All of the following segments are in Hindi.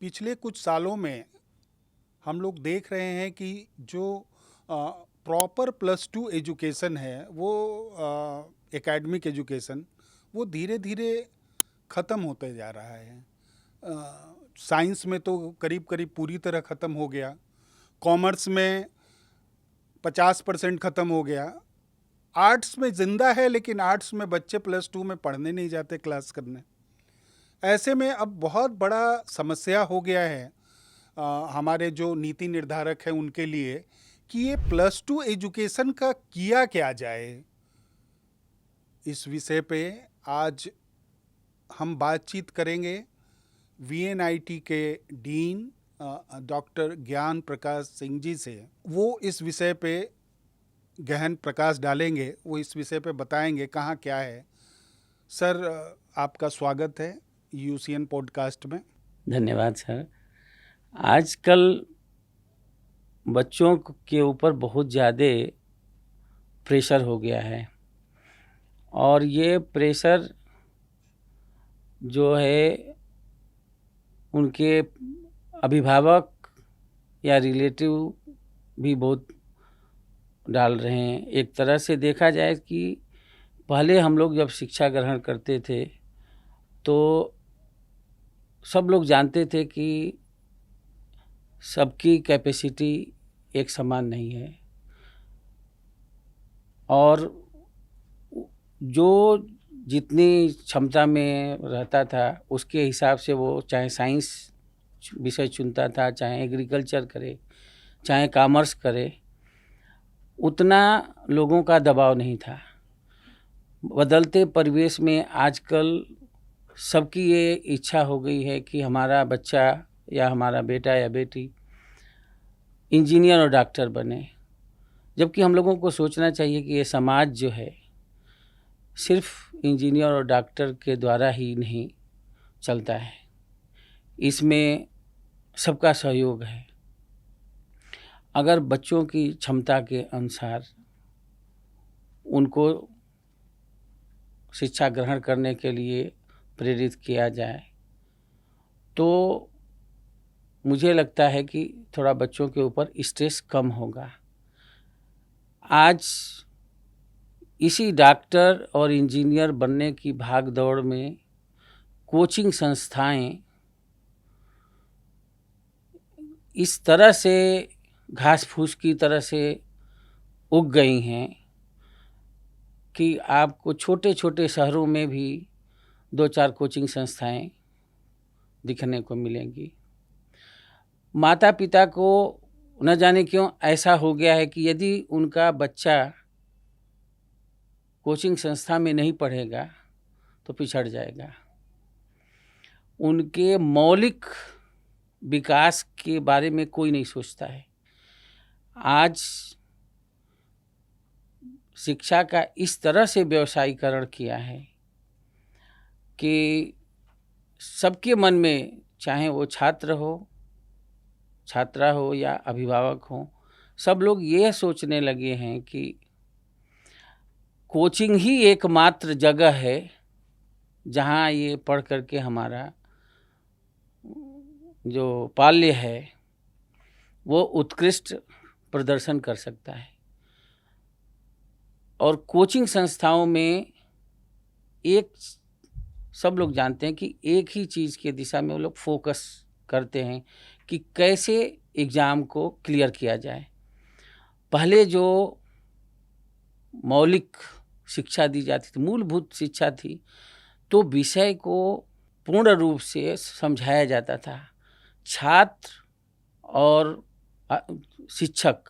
पिछले कुछ सालों में हम लोग देख रहे हैं कि जो प्रॉपर प्लस टू एजुकेशन है वो एकेडमिक एजुकेशन वो धीरे धीरे ख़त्म होते जा रहा है। साइंस में तो करीब करीब पूरी तरह ख़त्म हो गया, कॉमर्स में 50% ख़त्म हो गया, आर्ट्स में ज़िंदा है लेकिन आर्ट्स में बच्चे प्लस टू में पढ़ने नहीं जाते क्लास करने। ऐसे में अब बहुत बड़ा समस्या हो गया है हमारे जो नीति निर्धारक हैं उनके लिए कि ये प्लस टू एजुकेशन का किया क्या जाए। इस विषय पे आज हम बातचीत करेंगे वीएनआईटी के डीन डॉक्टर ज्ञान प्रकाश सिंह जी से। वो इस विषय पे गहन प्रकाश डालेंगे, वो इस विषय पे बताएंगे कहाँ क्या है। सर, आपका स्वागत है यूसीएन पॉडकास्ट में। धन्यवाद सर। आजकल बच्चों के ऊपर बहुत ज़्यादा प्रेशर हो गया है और ये प्रेशर जो है उनके अभिभावक या रिलेटिव भी बहुत डाल रहे हैं। एक तरह से देखा जाए कि पहले हम लोग जब शिक्षा ग्रहण करते थे तो सब लोग जानते थे कि सबकी कैपेसिटी एक समान नहीं है और जो जितनी क्षमता में रहता था उसके हिसाब से वो चाहे साइंस विषय चुनता था, चाहे एग्रीकल्चर करे, चाहे कॉमर्स करे, उतना लोगों का दबाव नहीं था। बदलते परिवेश में आजकल सबकी ये इच्छा हो गई है कि हमारा बच्चा या हमारा बेटा या बेटी इंजीनियर और डॉक्टर बने, जबकि हम लोगों को सोचना चाहिए कि ये समाज जो है सिर्फ इंजीनियर और डॉक्टर के द्वारा ही नहीं चलता है, इसमें सबका सहयोग है। अगर बच्चों की क्षमता के अनुसार उनको शिक्षा ग्रहण करने के लिए प्रेरित किया जाए तो मुझे लगता है कि थोड़ा बच्चों के ऊपर स्ट्रेस कम होगा। आज इसी डॉक्टर और इंजीनियर बनने की भाग दौड़ में कोचिंग संस्थाएं इस तरह से घास फूस की तरह से उग गई हैं कि आपको छोटे छोटे शहरों में भी 2-4 कोचिंग संस्थाएं दिखने को मिलेंगी। माता पिता को न जाने क्यों ऐसा हो गया है कि यदि उनका बच्चा कोचिंग संस्था में नहीं पढ़ेगा तो पिछड़ जाएगा। उनके मौलिक विकास के बारे में कोई नहीं सोचता है। आज शिक्षा का इस तरह से व्यवसायीकरण किया है कि सबके मन में, चाहे वो छात्र हो, छात्रा हो या अभिभावक हो, सब लोग ये सोचने लगे हैं कि कोचिंग ही एकमात्र जगह है जहाँ ये पढ़ करके हमारा जो बाल्य है वो उत्कृष्ट प्रदर्शन कर सकता है। और कोचिंग संस्थाओं में सब लोग जानते हैं कि एक ही चीज़ के दिशा में वो लोग फोकस करते हैं कि कैसे एग्ज़ाम को क्लियर किया जाए। पहले जो मौलिक शिक्षा दी जाती थी, मूलभूत शिक्षा थी, तो विषय को पूर्ण रूप से समझाया जाता था। छात्र और शिक्षक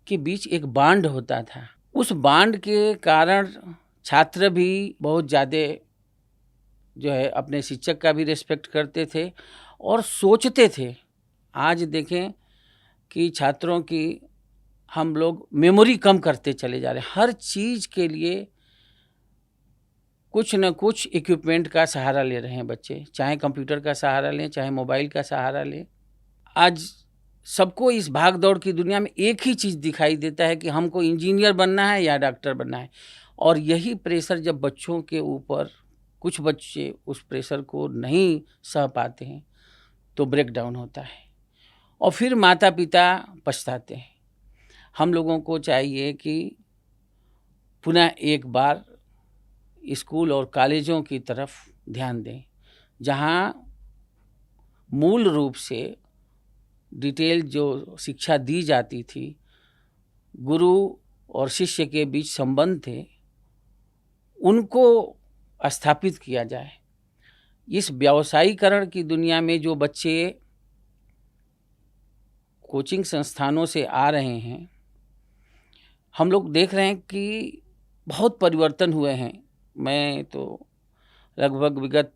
के बीच एक बांड होता था। उस बांड के कारण छात्र भी बहुत ज़्यादा जो है अपने शिक्षक का भी रिस्पेक्ट करते थे और सोचते थे। आज देखें कि छात्रों की हम लोग मेमोरी कम करते चले जा रहे हैं। हर चीज़ के लिए कुछ न कुछ इक्विपमेंट का सहारा ले रहे हैं बच्चे, चाहे कंप्यूटर का सहारा लें, चाहे मोबाइल का सहारा लें। आज सबको इस भाग दौड़ की दुनिया में एक ही चीज़ दिखाई देता है कि हमको इंजीनियर बनना है या डॉक्टर बनना है। और यही प्रेशर जब बच्चों के ऊपर, कुछ बच्चे उस प्रेशर को नहीं सह पाते हैं तो ब्रेक डाउन होता है और फिर माता पिता पछताते हैं। हम लोगों को चाहिए कि पुनः एक बार स्कूल और कॉलेजों की तरफ ध्यान दें, जहाँ मूल रूप से डिटेल जो शिक्षा दी जाती थी, गुरु और शिष्य के बीच संबंध थे, उनको स्थापित किया जाए। इस व्यावसायीकरण की दुनिया में जो बच्चे कोचिंग संस्थानों से आ रहे हैं, हम लोग देख रहे हैं कि बहुत परिवर्तन हुए हैं। मैं तो लगभग विगत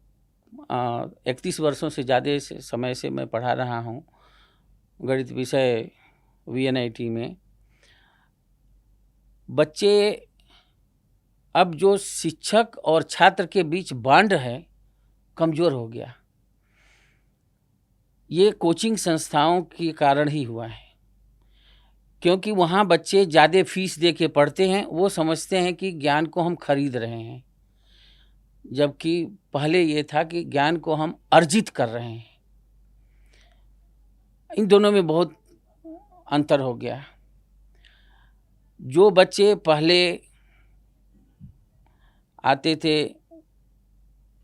31 वर्षों से ज़्यादा समय से मैं पढ़ा रहा हूँ गणित विषय VNIT में। बच्चे अब जो शिक्षक और छात्र के बीच बॉन्ड है, कमज़ोर हो गया। ये कोचिंग संस्थाओं के कारण ही हुआ है, क्योंकि वहाँ बच्चे ज़्यादा फीस दे के पढ़ते हैं। वो समझते हैं कि ज्ञान को हम खरीद रहे हैं, जबकि पहले ये था कि ज्ञान को हम अर्जित कर रहे हैं। इन दोनों में बहुत अंतर हो गया। जो बच्चे पहले आते थे,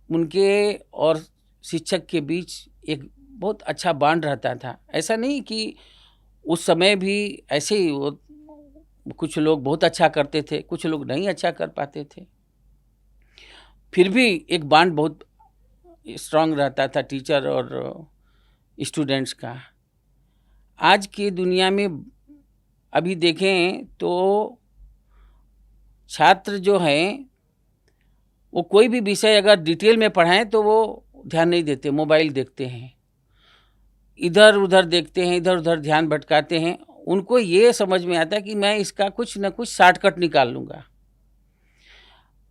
उनके और शिक्षक के बीच एक बहुत अच्छा बॉन्ड रहता था। ऐसा नहीं कि उस समय भी ऐसे ही वो कुछ लोग बहुत अच्छा करते थे, कुछ लोग नहीं अच्छा कर पाते थे, फिर भी एक बॉन्ड बहुत स्ट्रांग रहता था टीचर और स्टूडेंट्स का। आज की दुनिया में अभी देखें तो छात्र जो हैं, वो कोई भी विषय अगर डिटेल में पढ़ाएं तो वो ध्यान नहीं देते, मोबाइल देखते हैं, इधर उधर देखते हैं, इधर उधर ध्यान भटकाते हैं। उनको ये समझ में आता है कि मैं इसका कुछ न कुछ शॉर्टकट निकाल लूँगा,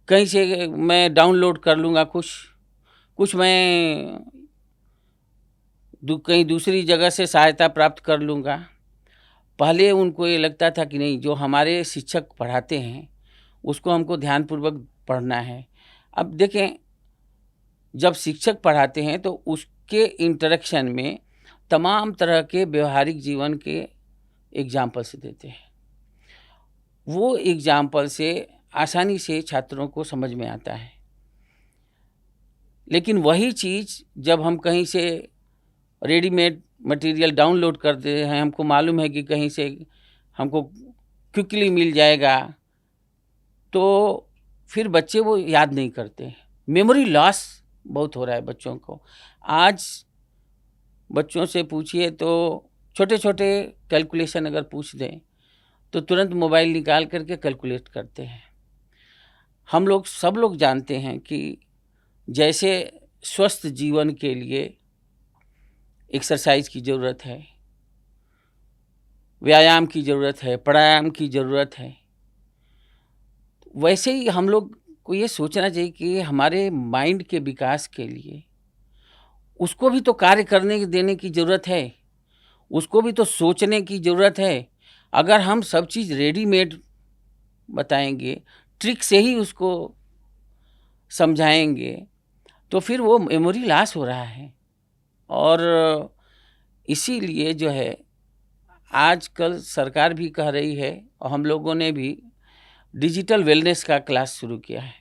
कहीं से मैं डाउनलोड कर लूँगा, कुछ मैं कहीं दूसरी जगह से सहायता प्राप्त कर लूँगा। पहले उनको ये लगता था कि नहीं, जो हमारे शिक्षक पढ़ाते हैं उसको हमको ध्यानपूर्वक पढ़ना है। अब देखें, जब शिक्षक पढ़ाते हैं तो उसके इंटरेक्शन में तमाम तरह के व्यवहारिक जीवन के एग्जाम्पल से देते हैं। वो एग्जाम्पल से आसानी से छात्रों को समझ में आता है। लेकिन वही चीज़ जब हम कहीं से रेडीमेड मटेरियल डाउनलोड करते हैं, हमको मालूम है कि कहीं से हमको क्विकली मिल जाएगा, तो फिर बच्चे वो याद नहीं करते। मेमोरी लॉस बहुत हो रहा है बच्चों को। आज बच्चों से पूछिए तो छोटे छोटे कैलकुलेशन अगर पूछ दें तो तुरंत मोबाइल निकाल करके कैलकुलेट करते हैं। हम लोग सब लोग जानते हैं कि जैसे स्वस्थ जीवन के लिए एक्सरसाइज की ज़रूरत है, व्यायाम की ज़रूरत है, प्राणायाम की ज़रूरत है, वैसे ही हम लोग को ये सोचना चाहिए कि हमारे माइंड के विकास के लिए उसको भी तो कार्य करने देने की ज़रूरत है, उसको भी तो सोचने की ज़रूरत है। अगर हम सब चीज़ रेडीमेड बताएंगे, ट्रिक से ही उसको समझाएंगे, तो फिर वो मेमोरी लॉस हो रहा है। और इसीलिए जो है आजकल सरकार भी कह रही है और हम लोगों ने भी डिजिटल वेलनेस का क्लास शुरू किया है,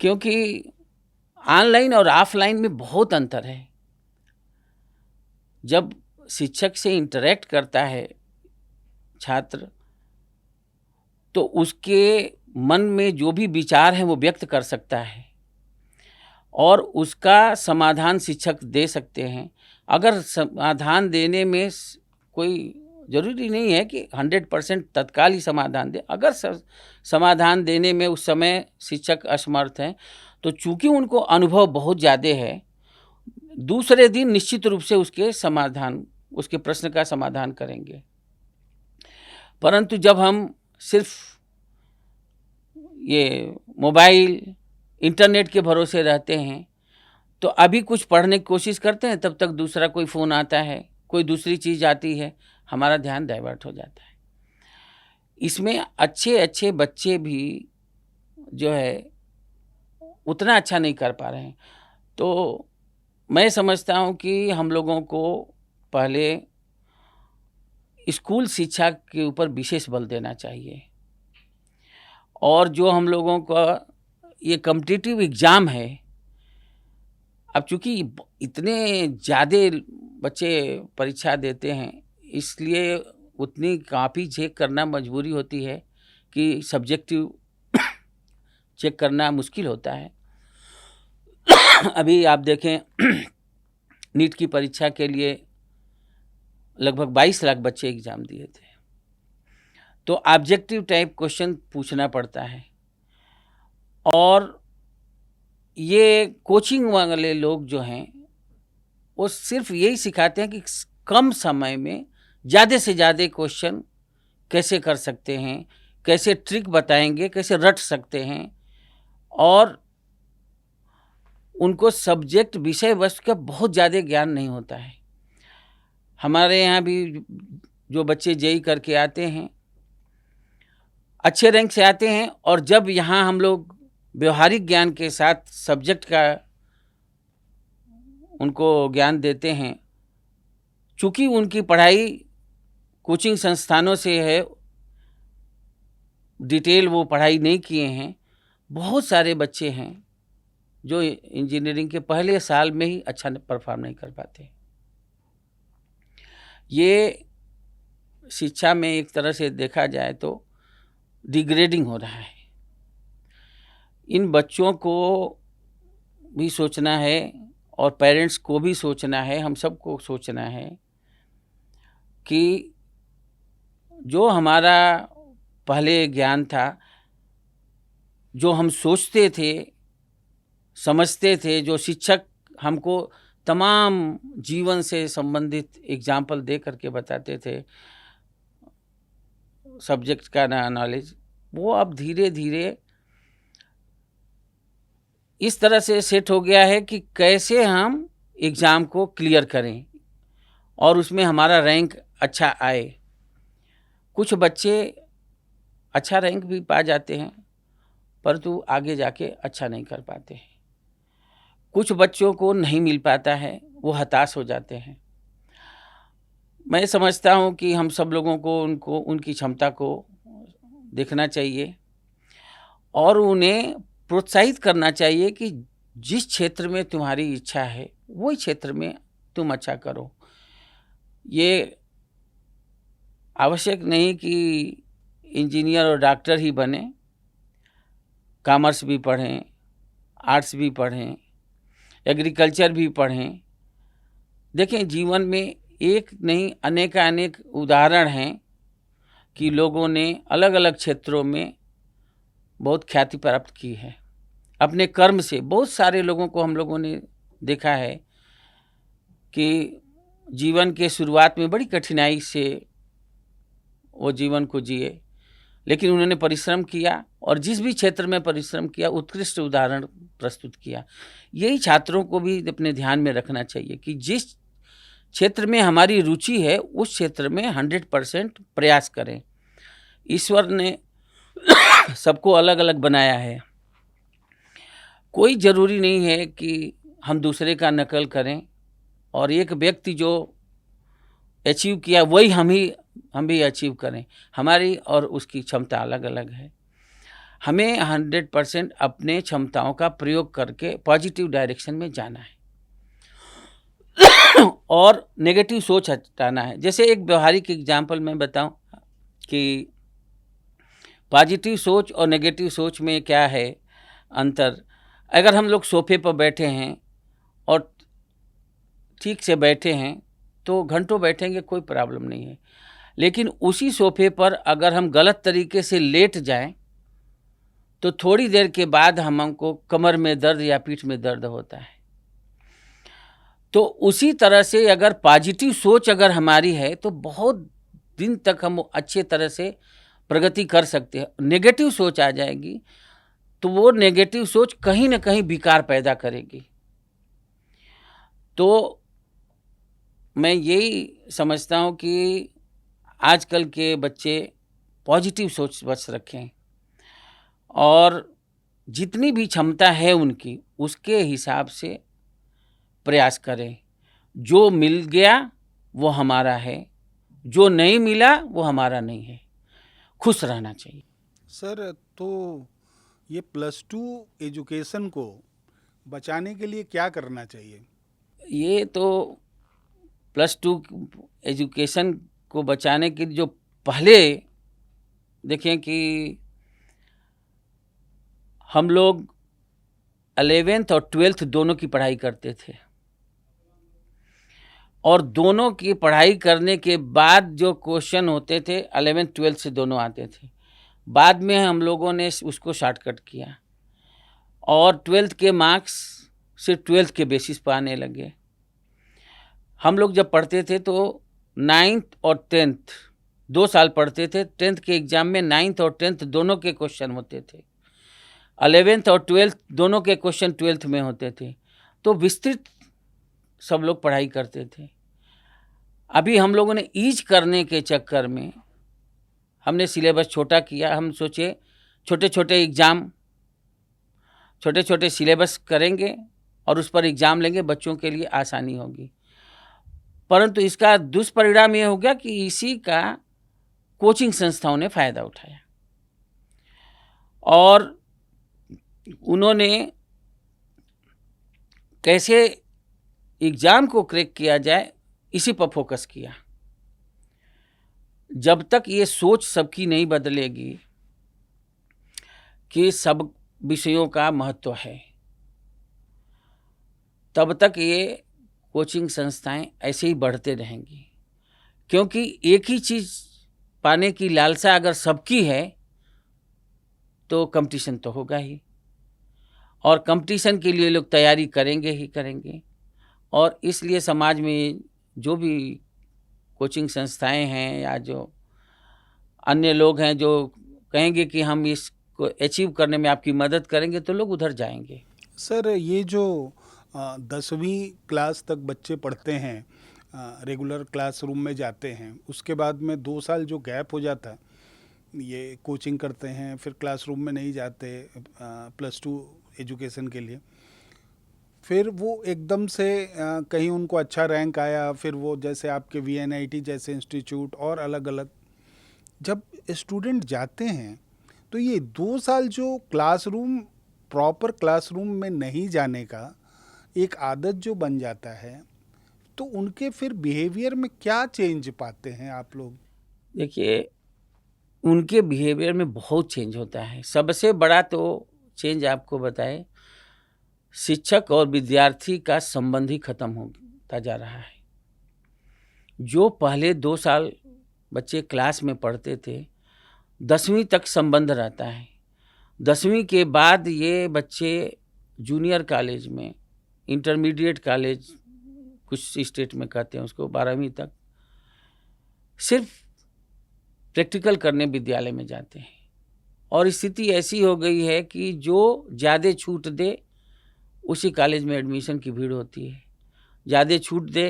क्योंकि ऑनलाइन और ऑफलाइन में बहुत अंतर है। जब शिक्षक से इंटरेक्ट करता है छात्र, तो उसके मन में जो भी विचार है वो व्यक्त कर सकता है और उसका समाधान शिक्षक दे सकते हैं। अगर समाधान देने में कोई ज़रूरी नहीं है कि 100% तत्काल ही समाधान दे। अगर समाधान देने में उस समय शिक्षक असमर्थ हैं, तो चूंकि उनको अनुभव बहुत ज़्यादा है, दूसरे दिन निश्चित रूप से उसके प्रश्न का समाधान करेंगे। परंतु जब हम सिर्फ ये मोबाइल, इंटरनेट के भरोसे रहते हैं, तो अभी कुछ पढ़ने की कोशिश करते हैं, तब तक दूसरा कोई फ़ोन आता है, कोई दूसरी चीज़ आती है, हमारा ध्यान डाइवर्ट हो जाता है। इसमें अच्छे अच्छे बच्चे भी जो है उतना अच्छा नहीं कर पा रहे हैं। तो मैं समझता हूँ कि हम लोगों को पहले स्कूल शिक्षा के ऊपर विशेष बल देना चाहिए, और जो हम लोगों का ये कॉम्पिटिटिव एग्ज़ाम है, अब चूँकि इतने ज़्यादा बच्चे परीक्षा देते हैं, इसलिए उतनी कॉपी चेक करना मजबूरी होती है कि सब्जेक्टिव चेक करना मुश्किल होता है। अभी आप देखें नीट की परीक्षा के लिए लगभग 22 लाख बच्चे एग्ज़ाम दिए थे, तो ऑब्जेक्टिव टाइप क्वेश्चन पूछना पड़ता है। और ये कोचिंग वाले लोग जो हैं, वो सिर्फ यही सिखाते हैं कि कम समय में ज़्यादा से ज़्यादा क्वेश्चन कैसे कर सकते हैं, कैसे ट्रिक बताएंगे, कैसे रट सकते हैं, और उनको सब्जेक्ट विषय वस्तु का बहुत ज़्यादा ज्ञान नहीं होता है। हमारे यहाँ भी जो बच्चे जेईई करके आते हैं, अच्छे रैंक से आते हैं, और जब यहाँ हम लोग व्यवहारिक ज्ञान के साथ सब्जेक्ट का उनको ज्ञान देते हैं, चूँकि उनकी पढ़ाई कोचिंग संस्थानों से है, डिटेल वो पढ़ाई नहीं किए हैं, बहुत सारे बच्चे हैं जो इंजीनियरिंग के पहले साल में ही अच्छा परफॉर्म नहीं कर पाते। ये शिक्षा में एक तरह से देखा जाए तो डिग्रेडिंग हो रहा है। इन बच्चों को भी सोचना है, और पेरेंट्स को भी सोचना है, हम सबको सोचना है कि जो हमारा पहले ज्ञान था, जो हम सोचते थे, समझते थे, जो शिक्षक हमको तमाम जीवन से संबंधित एग्जाम्पल दे करके बताते थे, सब्जेक्ट का नॉलेज, वो अब धीरे धीरे इस तरह से सेट हो गया है कि कैसे हम एग्ज़ाम को क्लियर करें और उसमें हमारा रैंक अच्छा आए। कुछ बच्चे अच्छा रैंक भी पा जाते हैं, परंतु आगे जाके अच्छा नहीं कर पाते हैं। कुछ बच्चों को नहीं मिल पाता है, वो हताश हो जाते हैं। मैं समझता हूँ कि हम सब लोगों को उनकी क्षमता को देखना चाहिए और उन्हें प्रोत्साहित करना चाहिए कि जिस क्षेत्र में तुम्हारी इच्छा है वही क्षेत्र में तुम अच्छा करो। ये आवश्यक नहीं कि इंजीनियर और डॉक्टर ही बने, कॉमर्स भी पढ़ें, आर्ट्स भी पढ़ें, एग्रीकल्चर भी पढ़ें। देखें, जीवन में एक नहीं अनेक उदाहरण हैं कि लोगों ने अलग अलग क्षेत्रों में बहुत ख्याति प्राप्त की है अपने कर्म से। बहुत सारे लोगों को हम लोगों ने देखा है कि जीवन के शुरुआत में बड़ी कठिनाई से वो जीवन को जिए, लेकिन उन्होंने परिश्रम किया और जिस भी क्षेत्र में परिश्रम किया उत्कृष्ट उदाहरण प्रस्तुत किया। यही छात्रों को भी अपने ध्यान में रखना चाहिए कि जिस क्षेत्र में हमारी रुचि है उस क्षेत्र में 100% प्रयास करें। ईश्वर ने सबको अलग अलग बनाया है, कोई ज़रूरी नहीं है कि हम दूसरे का नकल करें और एक व्यक्ति जो अचीव किया वही हम भी अचीव करें। हमारी और उसकी क्षमता अलग अलग है। हमें 100% अपने क्षमताओं का प्रयोग करके पॉजिटिव डायरेक्शन में जाना है और नेगेटिव सोच हटाना है। जैसे एक व्यवहारिक एग्जाम्पल मैं बताऊं कि पॉजिटिव सोच और नेगेटिव सोच में क्या है अंतर। अगर हम लोग सोफे पर बैठे हैं और ठीक से बैठे हैं तो घंटों बैठेंगे, कोई प्रॉब्लम नहीं है, लेकिन उसी सोफे पर अगर हम गलत तरीके से लेट जाएं तो थोड़ी देर के बाद हमको कमर में दर्द या पीठ में दर्द होता है। तो उसी तरह से अगर पॉजिटिव सोच अगर हमारी है तो बहुत दिन तक हम अच्छे तरह से प्रगति कर सकते हैं। नेगेटिव सोच आ जाएगी तो वो नेगेटिव सोच कहीं ना कहीं विकार पैदा करेगी। तो मैं यही समझता हूँ कि आजकल के बच्चे पॉजिटिव सोच बस रखें और जितनी भी क्षमता है उनकी उसके हिसाब से प्रयास करें। जो मिल गया वो हमारा है, जो नहीं मिला वो हमारा नहीं है। खुश रहना चाहिए। सर, तो ये +2 एजुकेशन को बचाने के लिए क्या करना चाहिए? ये तो +2 एजुकेशन को बचाने के लिए जो पहले देखें कि हम लोग 11th और 12th दोनों की पढ़ाई करते थे, और दोनों की पढ़ाई करने के बाद जो क्वेश्चन होते थे 11th 12th से दोनों आते थे। बाद में हम लोगों ने उसको शॉर्टकट किया और 12th के मार्क्स सिर्फ 12th के बेसिस पर आने लगे। हम लोग जब पढ़ते थे तो 9th और 10th 2 साल पढ़ते थे। 10th के एग्ज़ाम में 9th और 10th दोनों के क्वेश्चन होते थे। 11th और 12th दोनों के क्वेश्चन 12th में होते थे। तो विस्तृत सब लोग पढ़ाई करते थे। अभी हम लोगों ने ईज करने के चक्कर में हमने सिलेबस छोटा किया। हम सोचे छोटे छोटे एग्ज़ाम, छोटे छोटे सिलेबस करेंगे और उस पर एग्ज़ाम लेंगे, बच्चों के लिए आसानी होगी। परंतु इसका दुष्परिणाम ये हो गया कि इसी का कोचिंग संस्थाओं ने फ़ायदा उठाया और उन्होंने कैसे एग्ज़ाम को क्रैक किया जाए इसी पर फोकस किया। जब तक ये सोच सबकी नहीं बदलेगी कि सब विषयों का महत्व है, तब तक ये कोचिंग संस्थाएं ऐसे ही बढ़ते रहेंगी। क्योंकि एक ही चीज़ पाने की लालसा अगर सबकी है तो कंपटीशन तो होगा ही, और कंपटीशन के लिए लोग तैयारी करेंगे ही करेंगे। और इसलिए समाज में जो भी कोचिंग संस्थाएं हैं या जो अन्य लोग हैं जो कहेंगे कि हम इसको अचीव करने में आपकी मदद करेंगे, तो लोग उधर जाएंगे। सर, ये जो 10वीं क्लास तक बच्चे पढ़ते हैं, रेगुलर क्लासरूम में जाते हैं, उसके बाद में 2 साल जो गैप हो जाता है, ये कोचिंग करते हैं, फिर क्लासरूम में नहीं जाते +2 एजुकेशन के लिए, फिर वो एकदम से कहीं उनको अच्छा रैंक आया, फिर वो जैसे आपके VNIT जैसे इंस्टीट्यूट और अलग अलग जब स्टूडेंट जाते हैं, तो ये 2 साल जो क्लासरूम प्रॉपर क्लासरूम में नहीं जाने का एक आदत जो बन जाता है, तो उनके फिर बिहेवियर में क्या चेंज पाते हैं आप लोग? देखिए, उनके बिहेवियर में बहुत चेंज होता है। सबसे बड़ा तो चेंज आपको बताएं, शिक्षक और विद्यार्थी का संबंध ही खत्म होता जा रहा है। जो पहले 2 साल बच्चे क्लास में पढ़ते थे, 10वीं तक संबंध रहता है। 10वीं के बाद ये बच्चे जूनियर कॉलेज में, इंटरमीडिएट कॉलेज कुछ स्टेट में कहते हैं उसको, 12वीं तक सिर्फ प्रैक्टिकल करने विद्यालय में जाते हैं। और स्थिति ऐसी हो गई है कि जो ज़्यादा छूट दे उसी कॉलेज में एडमिशन की भीड़ होती है। ज़्यादा छूट दे,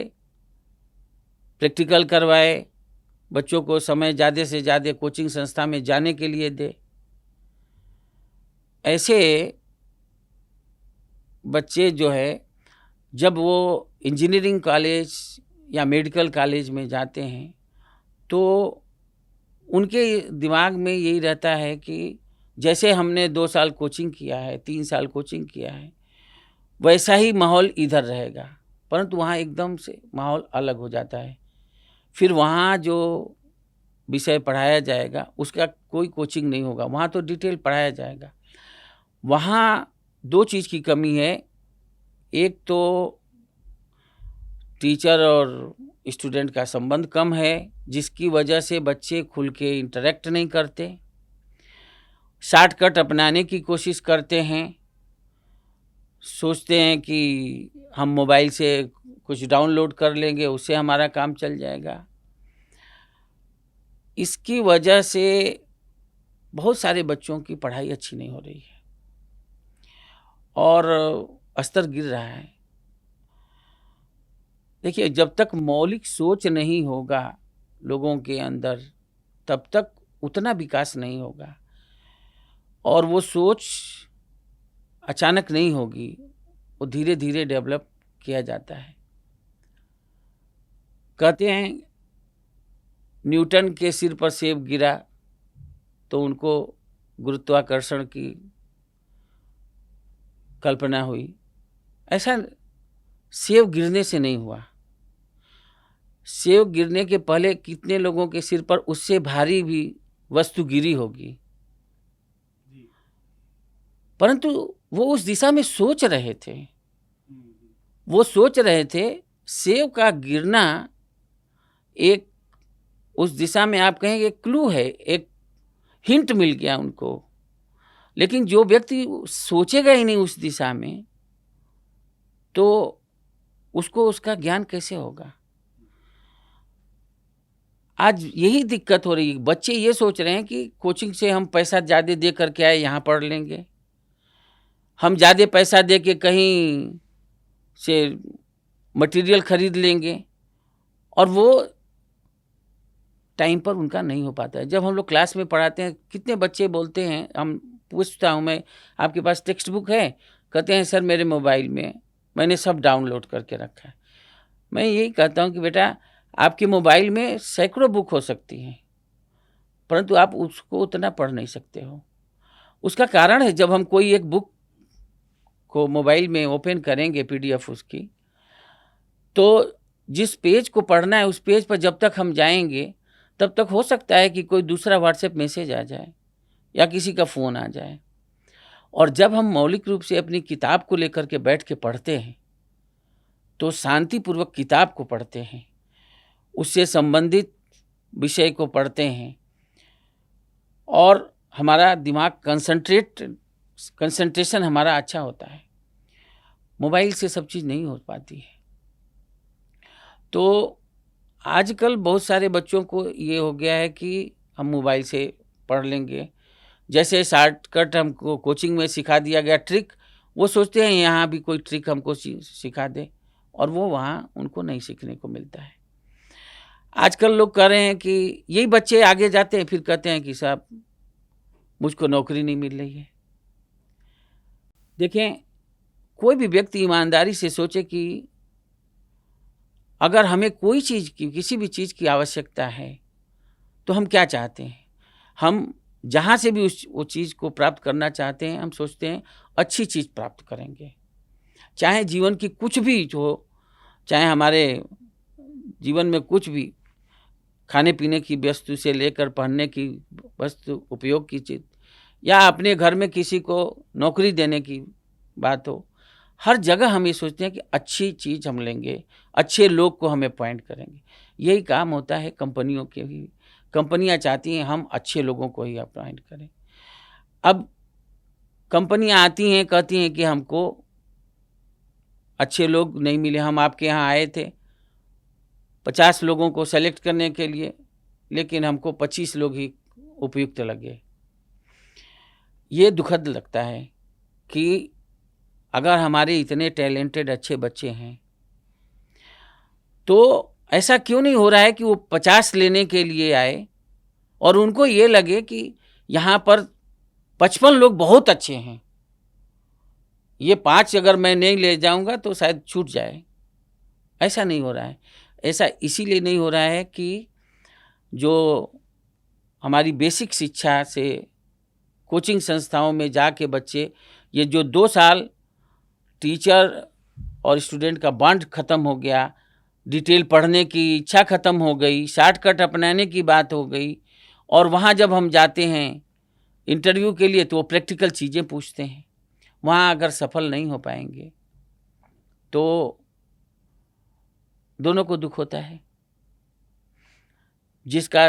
प्रैक्टिकल करवाए, बच्चों को समय ज़्यादा से ज़्यादा कोचिंग संस्था में जाने के लिए दे। ऐसे बच्चे जो है जब वो इंजीनियरिंग कॉलेज या मेडिकल कॉलेज में जाते हैं तो उनके दिमाग में यही रहता है कि जैसे हमने 2 साल कोचिंग किया है, 3 साल कोचिंग किया है, वैसा ही माहौल इधर रहेगा। परंतु वहाँ एकदम से माहौल अलग हो जाता है। फिर वहाँ जो विषय पढ़ाया जाएगा उसका कोई कोचिंग नहीं होगा, वहाँ तो डिटेल पढ़ाया जाएगा। वहाँ 2 चीज़ की कमी है। एक तो टीचर और स्टूडेंट का संबंध कम है, जिसकी वजह से बच्चे खुल के इंटरेक्ट नहीं करते, शॉर्टकट अपनाने की कोशिश करते हैं, सोचते हैं कि हम मोबाइल से कुछ डाउनलोड कर लेंगे, उससे हमारा काम चल जाएगा। इसकी वजह से बहुत सारे बच्चों की पढ़ाई अच्छी नहीं हो रही है और स्तर गिर रहा है। देखिए, जब तक मौलिक सोच नहीं होगा लोगों के अंदर, तब तक उतना विकास नहीं होगा और वो सोच अचानक नहीं होगी, वो धीरे धीरे डेवलप किया जाता है। कहते हैं न्यूटन के सिर पर सेब गिरा तो उनको गुरुत्वाकर्षण की कल्पना हुई। ऐसा सेब गिरने से नहीं हुआ। सेब गिरने के पहले कितने लोगों के सिर पर उससे भारी भी वस्तु गिरी होगी, परंतु वो उस दिशा में सोच रहे थे। वो सोच रहे थे सेब का गिरना एक उस दिशा में आप कहेंगे क्लू है, एक हिंट मिल गया उनको। लेकिन जो व्यक्ति सोचेगा ही नहीं उस दिशा में तो उसको उसका ज्ञान कैसे होगा। आज यही दिक्कत हो रही है। बच्चे ये सोच रहे हैं कि कोचिंग से हम पैसा ज़्यादा दे करके आए, यहाँ पढ़ लेंगे। हम ज़्यादा पैसा दे के कहीं से मटेरियल खरीद लेंगे और वो टाइम पर उनका नहीं हो पाता है। जब हम लोग क्लास में पढ़ाते हैं, कितने बच्चे बोलते हैं, हम पूछता हूँ मैं, आपके पास टेक्स्ट बुक है? कहते हैं सर मेरे मोबाइल में मैंने सब डाउनलोड करके रखा है। मैं यही कहता हूँ कि बेटा आपके मोबाइल में सैकड़ों बुक हो सकती हैं, परंतु आप उसको उतना पढ़ नहीं सकते हो। उसका कारण है जब हम कोई एक बुक को मोबाइल में ओपन करेंगे PDF उसकी, तो जिस पेज को पढ़ना है उस पेज पर जब तक हम जाएंगे तब तक हो सकता है कि कोई दूसरा व्हाट्सएप मैसेज आ जाए या किसी का फ़ोन आ जाए। और जब हम मौलिक रूप से अपनी किताब को लेकर के बैठ के पढ़ते हैं तो शांतिपूर्वक किताब को पढ़ते हैं, उससे संबंधित विषय को पढ़ते हैं और हमारा दिमाग कंसंट्रेशन हमारा अच्छा होता है। मोबाइल से सब चीज़ नहीं हो पाती है। तो आजकल बहुत सारे बच्चों को ये हो गया है कि हम मोबाइल से पढ़ लेंगे। जैसे शॉर्टकट हमको कोचिंग में सिखा दिया गया ट्रिक, वो सोचते हैं यहाँ भी कोई ट्रिक हमको सिखा दे, और वो वहाँ उनको नहीं सीखने को मिलता है। आजकल लोग कह रहे हैं कि यही बच्चे आगे जाते हैं फिर कहते हैं कि साहब मुझको नौकरी नहीं मिल रही है। देखें, कोई भी व्यक्ति ईमानदारी से सोचे कि अगर हमें कोई चीज़ की, किसी भी चीज़ की आवश्यकता है तो हम क्या चाहते हैं। हम जहाँ से भी वो चीज़ को प्राप्त करना चाहते हैं, हम सोचते हैं अच्छी चीज़ प्राप्त करेंगे। चाहे जीवन की कुछ भी हो, चाहे हमारे जीवन में कुछ भी, खाने पीने की वस्तु से लेकर पहनने की वस्तु, उपयोग की चीज़, या अपने घर में किसी को नौकरी देने की बात हो, हर जगह हम ये सोचते हैं कि अच्छी चीज़ हम लेंगे, अच्छे लोग को हम अपॉइंट करेंगे। यही काम होता है कंपनियों के भी। कंपनियां चाहती हैं हम अच्छे लोगों को ही अपॉइंट करें। अब कंपनियां आती हैं, कहती हैं कि हमको अच्छे लोग नहीं मिले, हम आपके यहाँ आए थे 50 लोगों को सेलेक्ट करने के लिए, लेकिन हमको 25 लोग ही उपयुक्त लगे। ये दुखद लगता है कि अगर हमारे इतने टैलेंटेड अच्छे बच्चे हैं तो ऐसा क्यों नहीं हो रहा है कि वो 50 लेने के लिए आए और उनको ये लगे कि यहाँ पर 55 लोग बहुत अच्छे हैं, ये 5 अगर मैं नहीं ले जाऊंगा तो शायद छूट जाए। ऐसा नहीं हो रहा है। ऐसा इसीलिए नहीं हो रहा है कि जो हमारी बेसिक शिक्षा से कोचिंग संस्थाओं में जाके बच्चे, ये जो 2 साल टीचर और स्टूडेंट का बॉन्ड ख़त्म हो गया, डिटेल पढ़ने की इच्छा ख़त्म हो गई, शॉर्टकट अपनाने की बात हो गई, और वहाँ जब हम जाते हैं इंटरव्यू के लिए तो वो प्रैक्टिकल चीज़ें पूछते हैं। वहाँ अगर सफल नहीं हो पाएंगे तो दोनों को दुख होता है। जिसका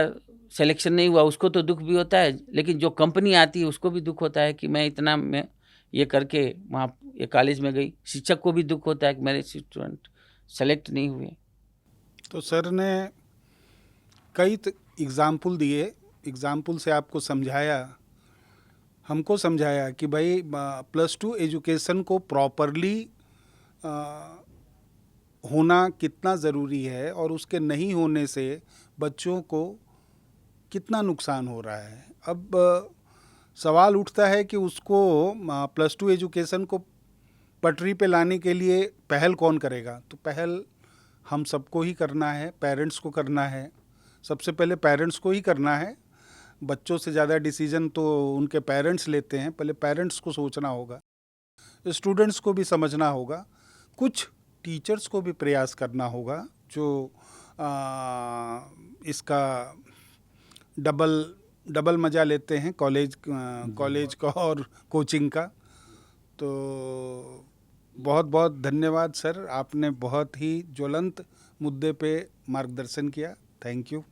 सिलेक्शन नहीं हुआ उसको तो दुख भी होता है, लेकिन जो कंपनी आती है उसको भी दुख होता है कि मैं इतना मैं ये करके वहाँ ये कॉलेज में गई। शिक्षक को भी दुख होता है कि मेरे स्टूडेंट सेलेक्ट नहीं हुए। तो सर ने कई एग्ज़ाम्पल दिए, एग्ज़ाम्पल से आपको समझाया, हमको समझाया कि भाई +2 एजुकेशन को प्रॉपरली होना कितना ज़रूरी है और उसके नहीं होने से बच्चों को कितना नुकसान हो रहा है। अब सवाल उठता है कि उसको +2 एजुकेशन को पटरी पे लाने के लिए पहल कौन करेगा? तो पहल हम सबको ही करना है, पेरेंट्स को करना है। सबसे पहले पेरेंट्स को ही करना है। बच्चों से ज़्यादा डिसीजन तो उनके पेरेंट्स लेते हैं, पहले पेरेंट्स को सोचना होगा, स्टूडेंट्स को भी समझना होगा, कुछ टीचर्स को भी प्रयास करना होगा जो इसका डबल मज़ा लेते हैं कॉलेज का और कोचिंग का। तो बहुत बहुत धन्यवाद सर, आपने बहुत ही ज्वलंत मुद्दे पे मार्गदर्शन किया। Thank you.